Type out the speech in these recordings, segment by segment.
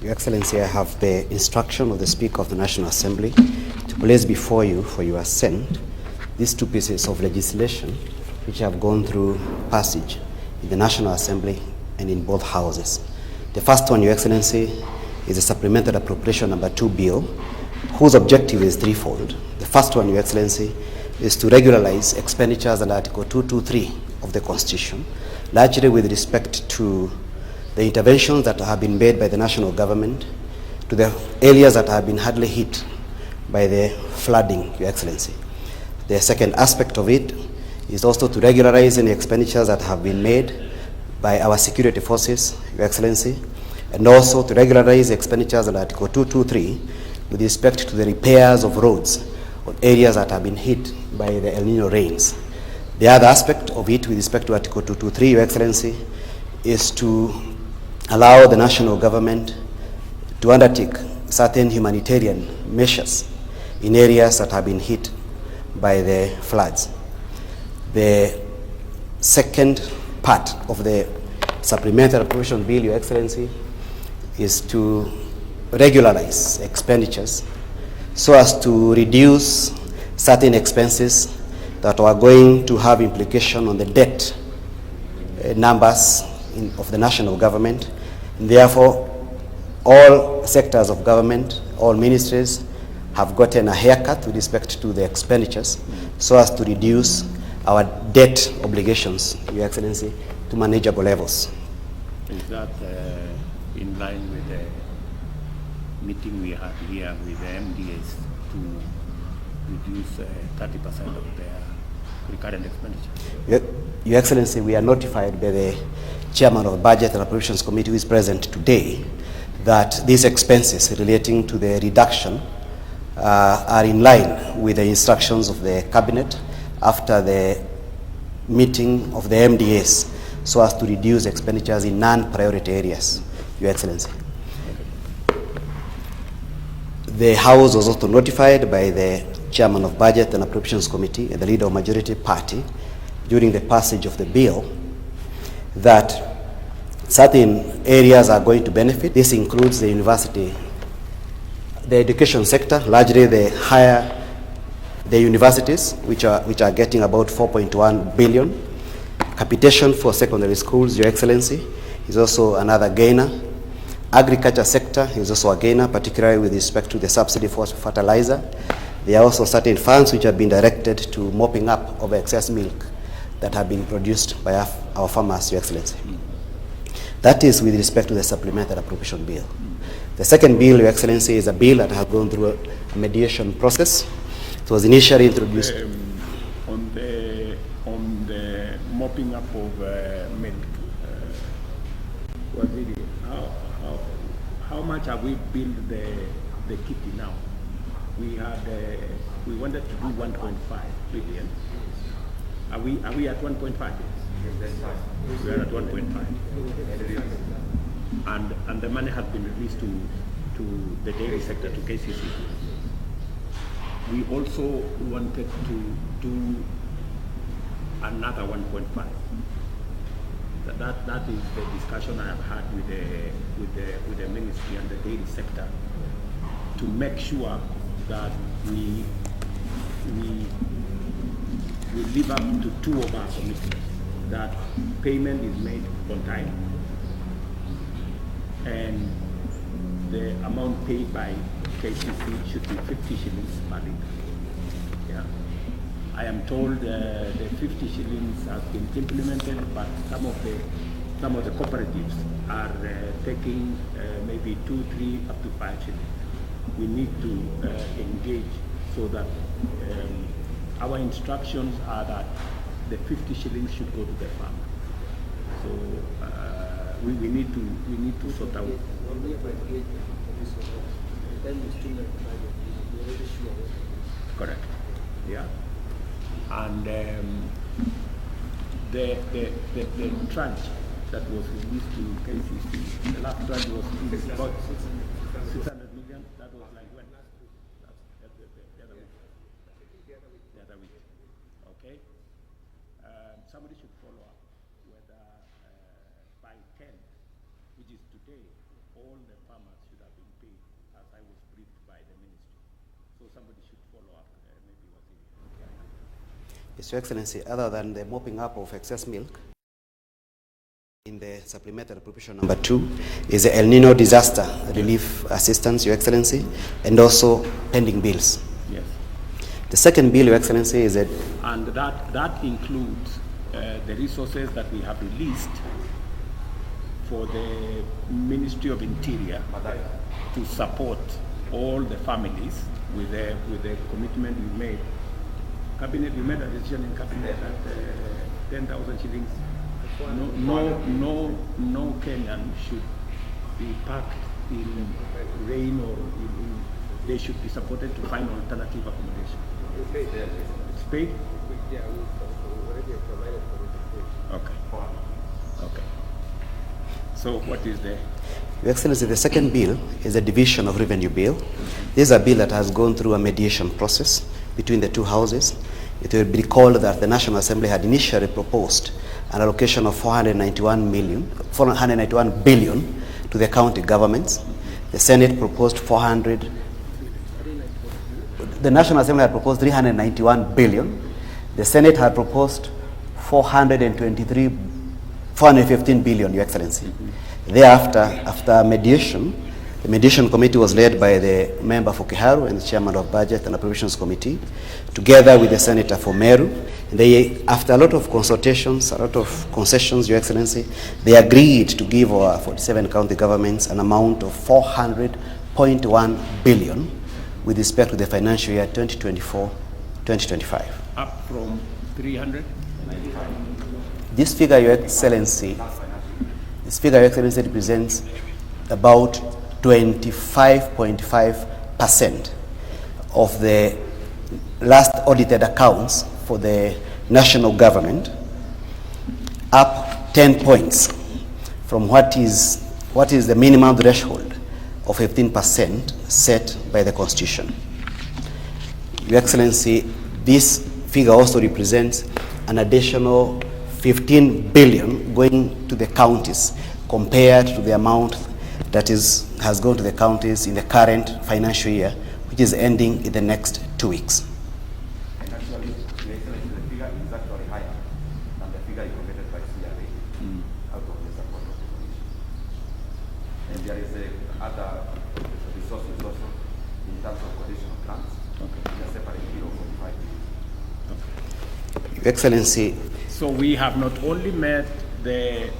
Your Excellency, I have the instruction of the Speaker of the National Assembly to place before you for your assent these two pieces of legislation which have gone through passage in the National Assembly and in both houses. The first one, Your Excellency, is a Supplemental Appropriation Number 2 bill, whose objective is threefold. The first one, Your Excellency, is to regularize expenditures under Article 223 of the Constitution, largely with respect to the interventions that have been made by the national government to the areas that have been hardly hit by the flooding, Your Excellency. The second aspect of it is also to regularize any expenditures that have been made by our security forces, Your Excellency, and also to regularize expenditures under Article 223 with respect to the repairs of roads on areas that have been hit by the El Nino rains. The other aspect of it with respect to Article 223, Your Excellency, is to allow the national government to undertake certain humanitarian measures in areas that have been hit by the floods. The second part of the Supplementary Appropriation Bill, Your Excellency, is to regularize expenditures so as to reduce certain expenses that are going to have implication on the debt numbers of the national government. And therefore, all sectors of government, all ministries have gotten a haircut with respect to the expenditures so as to reduce our debt obligations, Your Excellency, to manageable levels. Is that in line with the meeting we had here with the MDAs to reduce 30% of their recurrent expenditure? Your Excellency, we are notified by the Chairman of the Budget and Appropriations Committee, who is present today, that these expenses relating to the reduction are in line with the instructions of the Cabinet after the meeting of the MDAs, so as to reduce expenditures in non-priority areas, Your Excellency. The House was also notified by the Chairman of Budget and Appropriations Committee and the Leader of Majority Party during the passage of the bill that certain areas are going to benefit. This includes the university, the education sector, largely the universities, which are getting about 4.1 billion. Capitation for secondary schools, Your Excellency, is also another gainer. Agriculture sector is also a gainer, particularly with respect to the subsidy for fertilizer. There are also certain funds which have been directed to mopping up of excess milk that have been produced by our farmers, Your Excellency. That is with respect to the Supplementary Appropriation Bill. The second bill, Your Excellency, is a bill that has gone through a mediation process. It was initially introduced. On the mopping up of milk, how much have we built the kitty now? We wanted to do 1.5 billion. Are we at 1.5? We are at 1.5. And the money has been released to the dairy sector, to KCC. We also wanted to do another 1.5. That is the discussion I have had with the ministry and the dairy sector to make sure that we live up to two of our commitments, that payment is made on time and the amount paid by KCC should be 50 shillings per litre. Yeah. I am told the 50 shillings has been implemented, but some of the cooperatives are taking maybe 2, 3, up to 5 shillings. We need to engage so that our instructions are that the 50 shillings should go to the farmer. So we need to sort out. Correct. Yeah. And the tranche that was released to KCC, the last tranche was released about 600 million. That was like when? That's the other week. The other week. Okay. Somebody should follow up whether by 10, which is today, all the farmers should have been paid, as I was briefed by the ministry. So somebody should follow up, maybe Waziri. Yes, Your Excellency, other than the mopping up of excess milk, in the supplemental appropriation number 2 is the El Nino disaster relief assistance, Your Excellency, and also pending bills. Yes. The second bill, Your Excellency, is that... And that includes the resources that we have released for the Ministry of Interior to support all the families with the commitment we made. Cabinet, we made a decision in Cabinet that 10,000 shillings. No Kenyan should be packed in rain or they should be supported to find alternative accommodation. It's paid? Yeah, we already provided for it. Okay. So what is there? Your Excellency, the second bill is a division of revenue bill. This is a bill that has gone through a mediation process between the two houses. It will be recalled that the National Assembly had initially proposed an allocation of 491 billion to the county governments. The Senate proposed 400. The National Assembly had proposed 391 billion. The Senate had proposed 415 billion, Your Excellency. Thereafter, after mediation, the mediation committee was led by the member for Kiharu and the chairman of Budget and Appropriations Committee, together with the senator for Meru. And they, after a lot of consultations, a lot of concessions, Your Excellency, they agreed to give our 47 county governments an amount of 400.1 billion with respect to the financial year 2024-2025. Up from 300? This figure, Your Excellency, represents about 25.5% of the last audited accounts for the national government, up 10 points from what is the minimum threshold of 15% set by the Constitution. Your Excellency, this figure also represents an additional 15 billion going to the counties compared to the amount that has gone to the counties in the current financial year, which is ending in the next 2 weeks. And actually, the figure is actually higher than the figure recommended by CRA out of the support of the commission. And there is other resources also in terms of conditional grants. Okay. In a separate bill of 45 billion. Your Excellency. So we have not only met the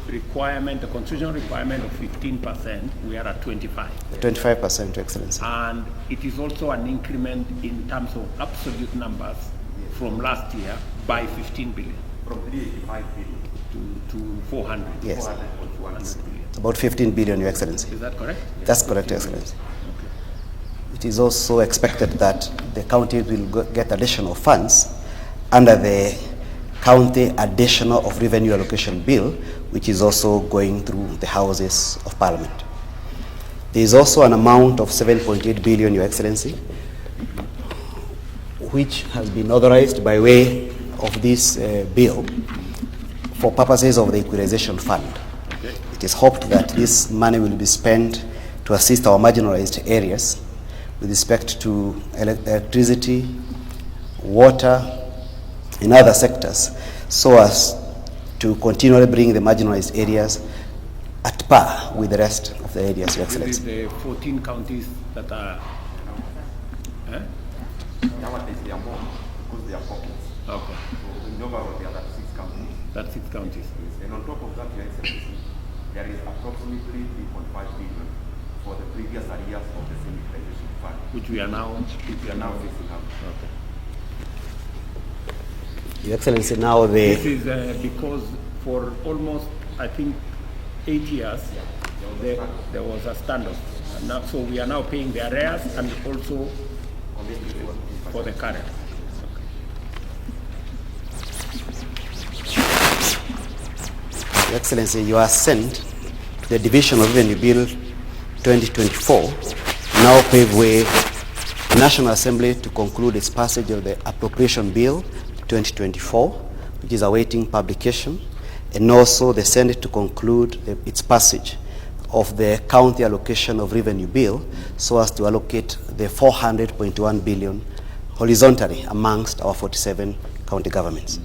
requirement, the constitutional requirement of 15%, we are at 25. 25%, Your Excellency. And it is also an increment in terms of absolute numbers from last year by 15 billion. From 385 billion to 400. Yes. 400 billion. About 15 billion, Your Excellency. Is that correct? That's correct, Your Excellency. Okay. It is also expected that the county will get additional funds under the County Additional of Revenue Allocation Bill, which is also going through the Houses of Parliament. There is also an amount of 7.8 billion, Your Excellency, which has been authorized by way of this bill for purposes of the Equalization Fund. Okay. It is hoped that this money will be spent to assist our marginalized areas with respect to electricity, water, in other sectors, so as to continually bring the marginalized areas at par with the rest of the areas, Your Excellency. This is the 14 counties that are... Nowadays they are more because they are pockets. Okay. So in overall there are 6 counties. That's 6 counties. Yes. And on top of that, Your Excellency, there is approximately 3.5 billion for the previous areas of the Equalization Fund, Which we are now fixing up. Okay. Your Excellency, now This is because for almost, I think, 8 years, there was a standoff. And now, so we are now paying the arrears and also for the current. Your Excellency, you are sent the Division of Revenue Bill 2024 now pave way the National Assembly to conclude its passage of the Appropriation Bill 2024, which is awaiting publication, and also the Senate to conclude its passage of the county allocation of revenue bill so as to allocate the 400.1 billion horizontally amongst our 47 county governments.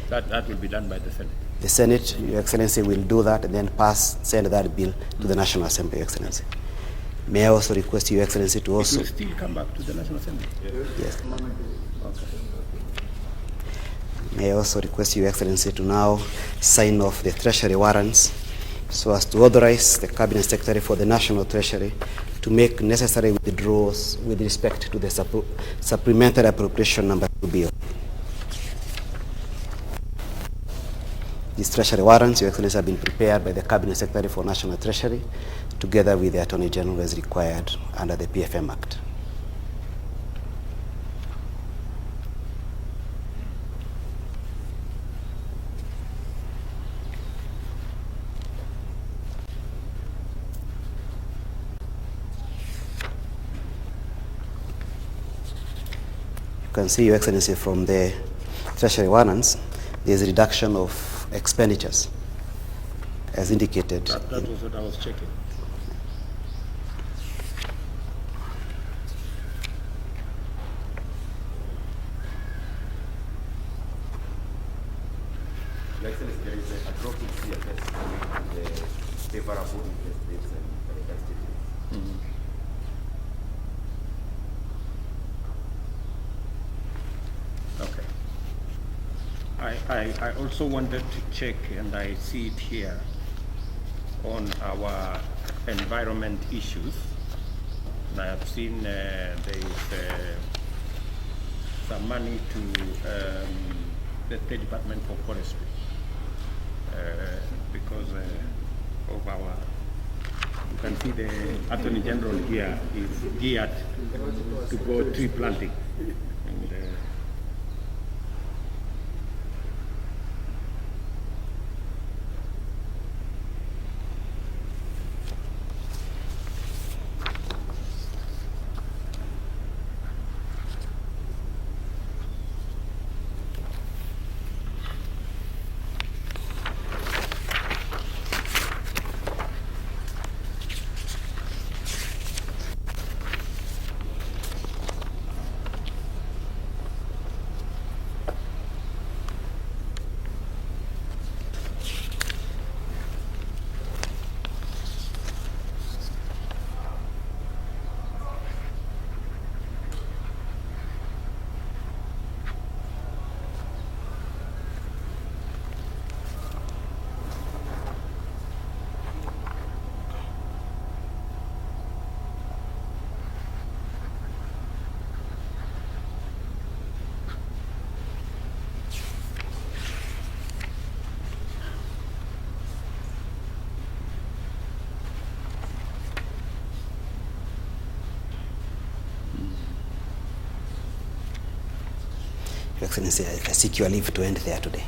That will be done by the Senate. The Senate, Your Excellency, will do that and then send that bill to the National Assembly, Your Excellency. May I also request Your Excellency to also... It will still come back to the National Assembly? Yes. May I also request Your Excellency to now sign off the Treasury warrants so as to authorize the Cabinet Secretary for the National Treasury to make necessary withdrawals with respect to the Supplemental Appropriation Number 2 bill. These Treasury warrants, Your Excellency, have been prepared by the Cabinet Secretary for National Treasury together with the Attorney General as required under the PFM Act. You can see, Your Excellency, from the Treasury warrants, there is a reduction of expenditures as indicated. That was what I was checking. Your Excellency, there is a drop in CFS following the favorable interest rates and statements. Okay. I also wanted to check, and I see it here, on our environment issues. And I have seen there is some money to the State Department for Forestry because of our, you can see the Attorney General here is geared to go tree planting. And, Your Excellency, I seek your leave to end there today.